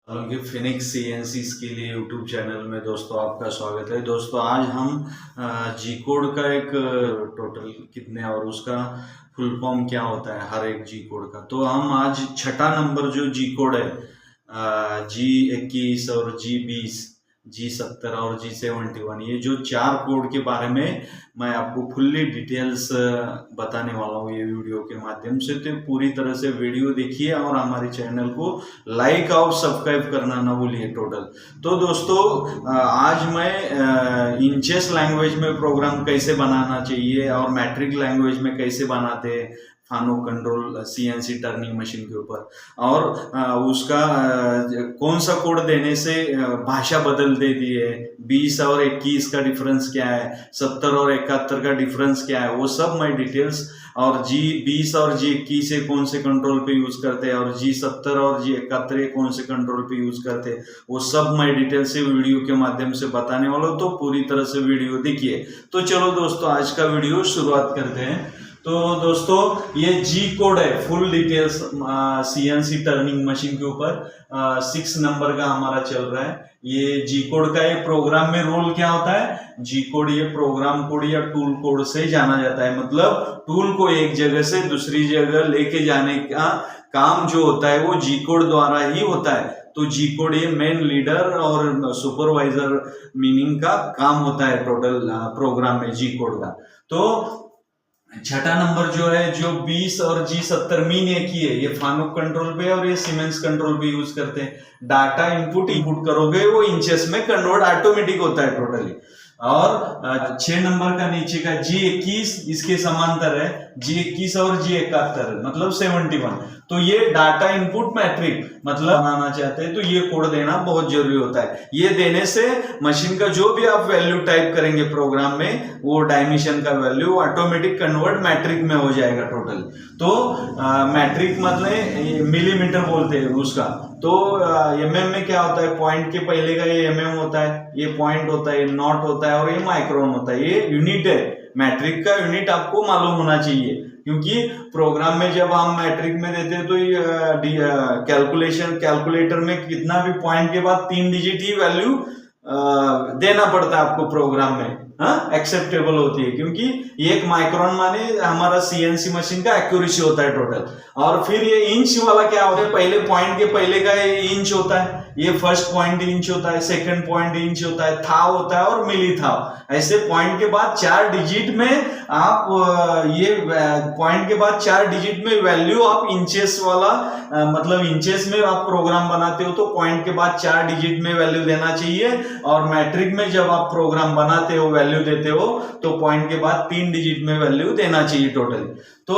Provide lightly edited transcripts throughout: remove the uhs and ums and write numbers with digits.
के फिनिक्स सीएनसीज के लिए यूट्यूब चैनल में दोस्तों आपका स्वागत है। दोस्तों आज हम जी कोड का एक टोटल कितने और उसका फुल फॉर्म क्या होता है हर एक जी कोड का, तो हम आज छठा नंबर जो जी कोड है G21 और G20 G70 और G71, ये जो चार कोड के बारे में मैं आपको फुल्ली डिटेल्स बताने वाला हूँ ये वीडियो के माध्यम से। तो पूरी तरह से वीडियो देखिए और हमारे चैनल को लाइक और सब्सक्राइब करना ना भूलिए टोटल। तो दोस्तों आज मैं इंचेस लैंग्वेज में प्रोग्राम कैसे बनाना चाहिए और मैट्रिक लैंग्वेज में कैसे बनाते हैं फानो कंट्रोल सीएनसी टर्निंग मशीन के ऊपर, और उसका कौन सा कोड देने से भाषा बदल देती है, 20 और 21 का डिफरेंस क्या है, 70 और 71 का डिफरेंस क्या है, वो सब मैं डिटेल्स, और G20 और G21 से कौन से कंट्रोल पे यूज करते हैं और G70 और G71 कौन से कंट्रोल पे यूज करते हैं, वो सब मैं डिटेल से वीडियो के माध्यम से बताने वाला हूँ। तो पूरी तरह से वीडियो देखिए। तो चलो दोस्तों आज का वीडियो शुरुआत करते हैं। तो दोस्तों ये जी कोड है, full details CNC turning machine के ऊपर 6 नंबर का हमारा चल रहा है। ये जी कोड का एक प्रोग्राम में रोल क्या होता है, जी कोड ये प्रोग्राम कोड या टूल कोड से जाना जाता है। मतलब टूल को एक जगह से दूसरी जगह लेके जाने का काम जो होता है वो जी कोड द्वारा ही होता है। तो जी कोड ये मेन लीडर और सुपरवाइजर मीनिंग का काम होता है टोटल प्रोग्राम में जी कोड का। तो छठा नंबर जो है, जो 20 और G70 मीन एक ही है, ये फानुक कंट्रोल पे और ये सीमेंस कंट्रोल पे यूज करते हैं। डाटा इनपुट करोगे वो इंचेस में कन्वर्ट ऑटोमेटिक होता है टोटली। और 6 नंबर का नीचे का G21 इसके समांतर है, G21 और G71 मतलब 71। तो ये डाटा इनपुट मैट्रिक मतलब बनाना चाहते हैं तो ये कोड देना बहुत जरूरी होता है। ये देने से मशीन का जो भी आप वैल्यू टाइप करेंगे प्रोग्राम में, वो डायमेंशन का वैल्यू ऑटोमेटिक कन्वर्ट मैट्रिक में हो जाएगा टोटल। तो मैट्रिक मतलब मिलीमीटर बोलते हैं उसका। तो एमएम में क्या होता है, पॉइंट के पहले का ये एमएम होता है, ये पॉइंट होता है, ये नॉट होता है और ये माइक्रोन होता है। ये यूनिट है, मैट्रिक का यूनिट आपको मालूम होना चाहिए, क्योंकि प्रोग्राम में जब हम मैट्रिक में देते हैं तो कैलकुलेटर में कितना भी पॉइंट के बाद 3 डिजिट ही वैल्यू देना पड़ता है आपको प्रोग्राम में, एक्सेप्टेबल होती है, क्योंकि एक माइक्रोन माने हमारा सीएनसी मशीन का एक्यूरेसी होता है टोटल। और फिर ये इंच वाला क्या होता है, पहले पॉइंट के पहले का ये इंच होता है, ये फर्स्ट पॉइंट इंच होता है, सेकंड पॉइंट इंच होता है, था होता है और मिली था। ऐसे पॉइंट के बाद 4 डिजिट में आप ये पॉइंट के बाद 4 डिजिट में वैल्यू आप इंचेस वाला मतलब इंचेस में आप प्रोग्राम बनाते हो तो पॉइंट के बाद 4 डिजिट में वैल्यू देना चाहिए। और मैट्रिक में जब आप प्रोग्राम बनाते हो वैल्यू देते हो तो पॉइंट के बाद 3 डिजिट में वैल्यू देना चाहिए टोटल। तो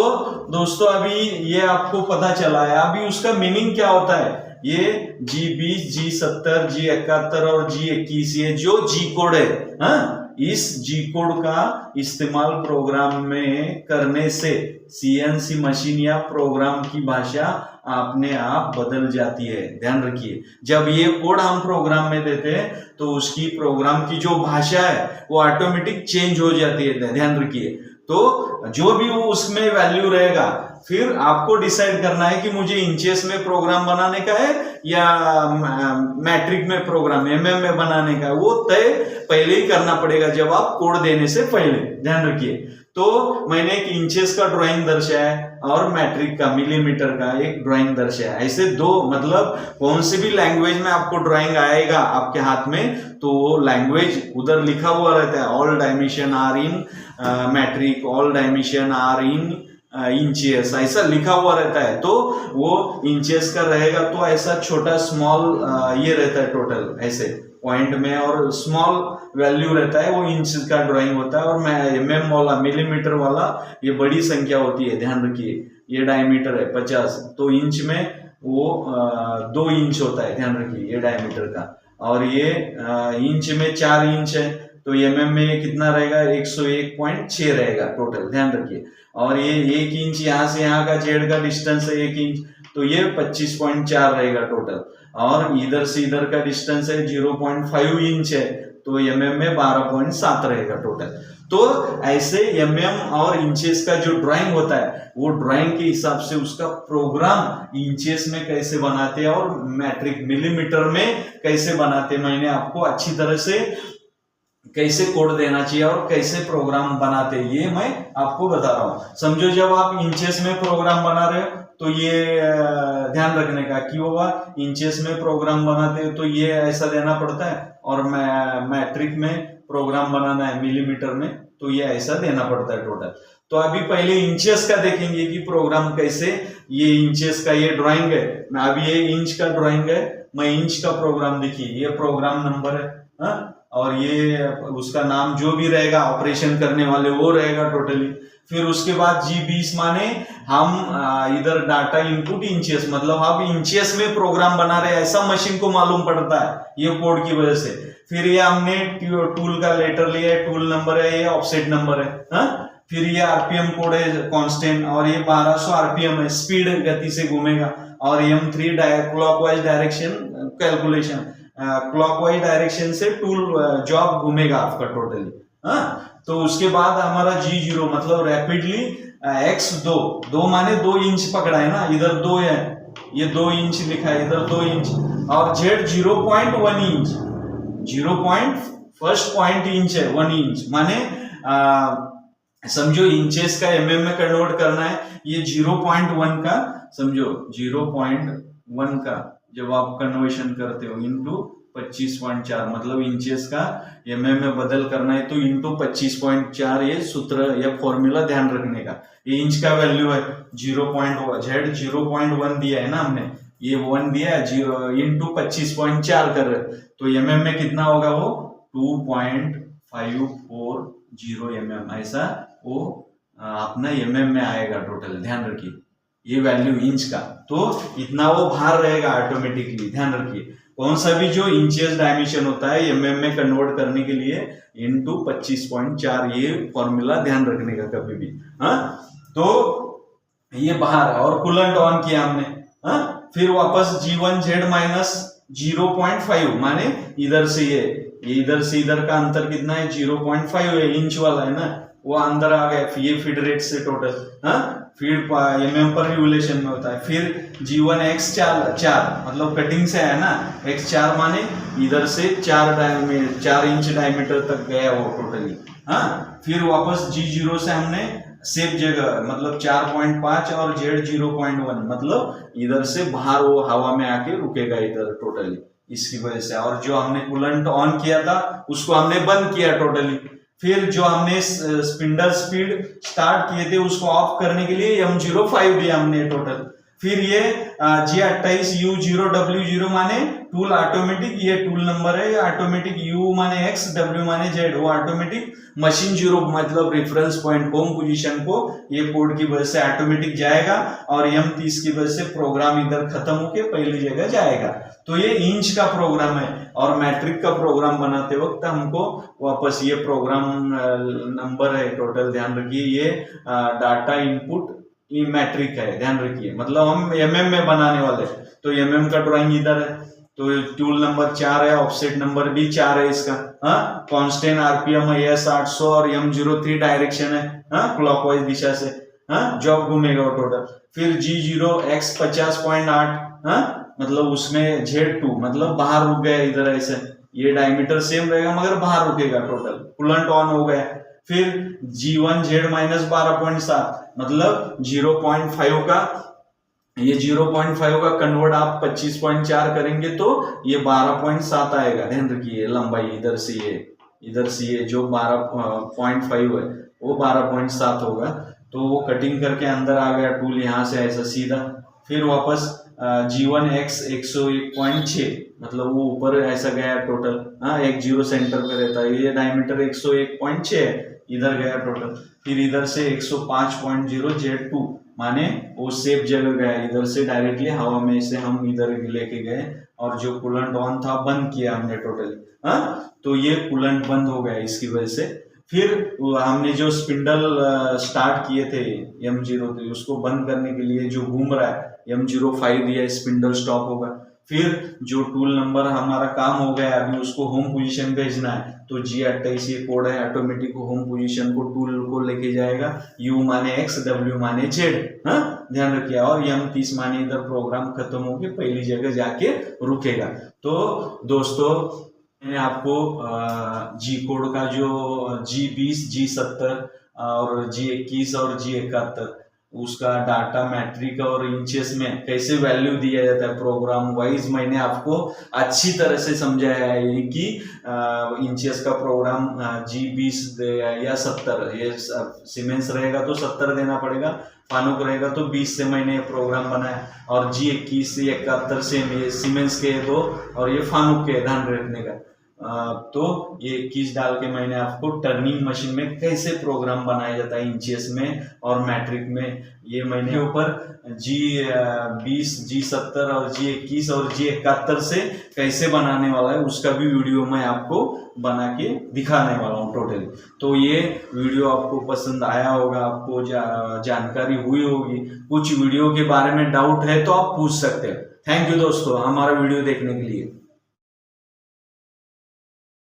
दोस्तों अभी ये आपको पता चला है, अभी उसका मीनिंग क्या होता है। ये G20, G70, G71 और G21 ये जो जी कोड है, इस जी कोड का इस्तेमाल प्रोग्राम में करने से सीएनसी मशीन या प्रोग्राम की भाषा अपने आप बदल जाती है। ध्यान रखिए, जब ये कोड हम प्रोग्राम में देते हैं तो उसकी प्रोग्राम की जो भाषा है वो ऑटोमेटिक चेंज हो जाती है। ध्यान रखिए, तो जो भी वो उसमें वैल्यू रहेगा फिर आपको डिसाइड करना है कि मुझे इंचेस में प्रोग्राम बनाने का है या मैट्रिक में प्रोग्राम एमएम में बनाने का है। वो तय पहले ही करना पड़ेगा जब आप कोड देने से पहले। ध्यान रखिए, तो मैंने एक इंचेस का ड्राइंग दर्शाया है और मैट्रिक का मिलीमीटर का एक ड्राइंग दर्शाया है। ऐसे दो, मतलब कौन सी भी लैंग्वेज में आपको ड्राइंग आएगा आपके हाथ में तो वो लैंग्वेज उधर लिखा हुआ रहता है, all dimension are in metric, all dimension are in inches, ऐसा लिखा हुआ रहता है। तो वो इंचेस का रहेगा तो ऐसा छोटा स्मॉल ये रहता है टोटल, ऐसे पॉइंट में और स्मॉल वैल्यू रहता है, वो इंच का ड्राइंग होता है। और एमएम वाला मिलीमीटर वाला ये बड़ी संख्या होती है। ध्यान रखिए, ये डायमीटर है 50 तो इंच में वो 2 इंच होता है। ध्यान रखिए, ये डायमीटर का, और ये इंच में 4 इंच है तो एमएम में ये कितना रहेगा, 101.6 रहेगा टोटल। ध्यान रखिए, और ये 1 इंच यहाँ से यहाँ का जेड का डिस्टेंस है 1 इंच तो ये 25.4 रहेगा टोटल। और इधर से इधर का डिस्टेंस है 0.5 इंच है तो mm में 12.7 रहेगा टोटल। तो ऐसे mm और इंचेस का जो ड्राइंग होता है वो ड्राइंग के हिसाब से उसका प्रोग्राम इंचेस में कैसे बनाते हैं और मैट्रिक मिलीमीटर में कैसे बनाते हैं, मैंने आपको अच्छी तरह से कैसे कोड देना चाहिए और कैसे प्रोग्राम बनाते हैं ये मैं आपको बता रहा हूं। समझो जब आप इंचेस में प्रोग्राम बना रहे हो तो ये ध्यान रखने का कि होगा, इंचेस में प्रोग्राम बनाते हो तो ये ऐसा देना पड़ता है, और मैट्रिक में प्रोग्राम बनाना है मिलीमीटर में तो ये ऐसा देना पड़ता है टोटल। तो अभी पहले इंचेस का देखेंगे कि प्रोग्राम कैसे, ये इंचेस का ये ड्राइंग है, मैं अभी ये इंच का ड्राइंग है, मैं इंच का प्रोग्राम देखिए, ये प्रोग्राम नंबर है और ये उसका नाम जो भी रहेगा ऑपरेशन करने वाले वो रहेगा टोटली। फिर उसके बाद G20 माने हम इधर डाटा इनपुट इंचेस, मतलब हम इंचेस में प्रोग्राम बना रहे हैं ऐसा मशीन को मालूम पड़ता है ये कोड की वजह से। फिर ये हमने टूल का लेटर लिया है, टूल नंबर है, ये ऑफसेट नंबर है। फिर ये आरपीएम कोड है कांस्टेंट, और ये 1200 आरपीएम है, स्पीड गति से घूमेगा, और M3 clockwise direction calculation, clockwise direction से टूल जॉब घूमेगा आपका टोटली। तो उसके बाद हमारा G0 मतलब रैपिडली X2, 2 माने 2 इंच पकड़ा है ना, इधर 2 है, ये 2 इंच लिखा है, इधर 2 इंच, और Z 0.1 इंच, 0.1 इंच है, 1 इंच माने समझो इंचेस का mm में कन्वर्ट करना है, ये 0.1 का समझो 0.1 का जब आप कन्वर्शन करते हो इंटू 25.4 मतलब इंचेस का mm में बदल करना है तो इंटू 25.4, ये सूत्र या फॉर्मूला ध्यान रखने का। ये इंच का वैल्यू है 0.1, Z 0.1 दिया है ना हमने, ये 1 दिया है, इंटू 25.4 कर रहे तो mm में कितना होगा वो 2.540 mm, ऐसा वो अपना mm में आएगा टोटल, ध्यान रखिए ये वैल्यू इंच का। तो इतना वो भार रहेगा ऑटोमेटिकली, ध्यान रखिए कौन सा भी जो इंचेस डायमेंशन होता है mm में कन्वर्ट करने के लिए इंटू 25.4, ये फॉर्मूला ध्यान रखने का कभी भी। तो ये बाहर और कूलेंट ऑन किया हमने। फिर वापस G1Z माइनस 0.5 माने इधर से ये इधर से इधर का अंतर कितना है 0.5 है, इंच वाला है ना, वो अंदर आ गया, ये फीड रेट से total feed mm per revolution में होता है। फिर G1 X4 मतलब कटिंग से है ना, X4 माने इधर से 4 इंच डायमीटर तक गया वो टोटली। फिर वापस G0 से हमने सेफ जगह मतलब 4.5 और Z 0.1 मतलब इधर से बाहर वो हवा में आके रुकेगा इधर टोटली, इसकी वजह से। और जो हमने कूलेंट ऑन किया था उसको हमने बंद किया टोटली। फिर जो हमने स्पिंडल स्पीड स्टार्ट किए थे उसको ऑफ करने के लिए M05 दिया हमने टोटल। फिर ये G28 U0 W0 माने टूल ऑटोमेटिक, ये टूल नंबर है, ये ऑटोमेटिक U माने X, W माने Z, वो ऑटोमेटिक मशीन 0 मतलब रेफरेंस पॉइंट होम पोजीशन को ये कोड की वजह से ऑटोमेटिक जाएगा, और M30 की वजह से प्रोग्राम इधर खत्म होके पहली जगह जाएगा। तो ये इंच का प्रोग्राम है, और मैट्रिक का प्रोग्राम बनाते वक्त हमको वापस ये प्रोग्राम नंबर है टोटल, ध्यान रखिए ये डाटा इनपुट ये मैट्रिक है, ध्यान रखिए मतलब हम mm में बनाने वाले, तो mm का ड्राइंग इधर है, तो टूल नंबर 4 है, ऑफसेट नंबर भी 4 है इसका। कांस्टेंट आरपीएम है यस 800, और M03 डायरेक्शन है क्लॉकवाइज दिशा से, जॉब घूमेगा टोटल। फिर G0 X 50.8 मतलब उसमें Z2 मतलब बाहर रुक गया इधर, ऐसे ये डायमीटर सेम रहेगा मगर बाहर रुकेगा टोटल, कूलेंट ऑन हो गया। फिर G1Z माइनस 12.7 मतलब 0.5 का, ये 0.5 का कन्वर्ट आप 25.4 करेंगे तो ये 12.7 आएगा, ध्यान रखिए लंबाई इधर से ये जो 12.5 है वो 12.7 होगा। तो वो कटिंग करके अंदर आ गया टूल यहाँ से ऐसा सीधा। फिर वापस G1 X 101.6 मतलब वो ऊपर ऐसा गया टोटल, एक 0 सेंटर पे रहता है, ये डायमीटर 101.6 है, इधर गया टोटल। फिर इधर से 105.0 Z2 माने वो सेफ जगह गया, इधर से डायरेक्टली हवा में से हम इधर लेके गए, और जो कूलेंट ऑन था बंद किया हमने टोटली। तो ये कूलेंट बंद हो गया इसकी वजह से। फिर हमने जो स्पिंडल स्टार्ट किए थे M03 उसको बंद करने के लिए जो घूम रहा है M05 दिया, स्पिंडल स्टॉप होगा। फिर जो टूल नंबर हमारा काम हो गया अभी उसको होम पोजीशन भेजना है, तो G28 ये कोड है, ऑटोमेटिक होम पोजीशन को टूल को लेके जाएगा। U माने X, W माने Z, हाँ ध्यान रखिए। और M30 माने इधर प्रोग्राम खत्म होके पहली जगह जाके रुकेगा। तो दोस्तों मैंने आपको जी कोड का जो G20, G70 और G21 और G71 उसका डाटा मैट्रिक और इंचेस में कैसे वैल्यू दिया जाता है प्रोग्राम वाइज मैंने आपको अच्छी तरह से समझाया है कि इंचेस का प्रोग्राम G20 या 70, ये सीमेंस रहेगा तो 70 देना पड़ेगा, फानुक रहेगा तो 20 से मैंने प्रोग्राम बनाया। और G21 से 71 से ये सीमेंस के दो और ये फानुक के, ध्यान रखने का। तो ये 21 डाल के मैंने आपको टर्निंग मशीन में कैसे प्रोग्राम बनाया जाता है इंचेस में और मैट्रिक में, ये मैंने ऊपर G20, G70 और G21 और G71 से कैसे बनाने वाला है उसका भी वीडियो मैं आपको बना के दिखाने वाला हूँ टोटली। तो ये वीडियो आपको पसंद आया होगा, आपको जानकारी हुई होगी। कुछ वीडियो के बारे में डाउट है तो आप पूछ सकते हैं। थैंक यू दोस्तों हमारा वीडियो देखने के लिए।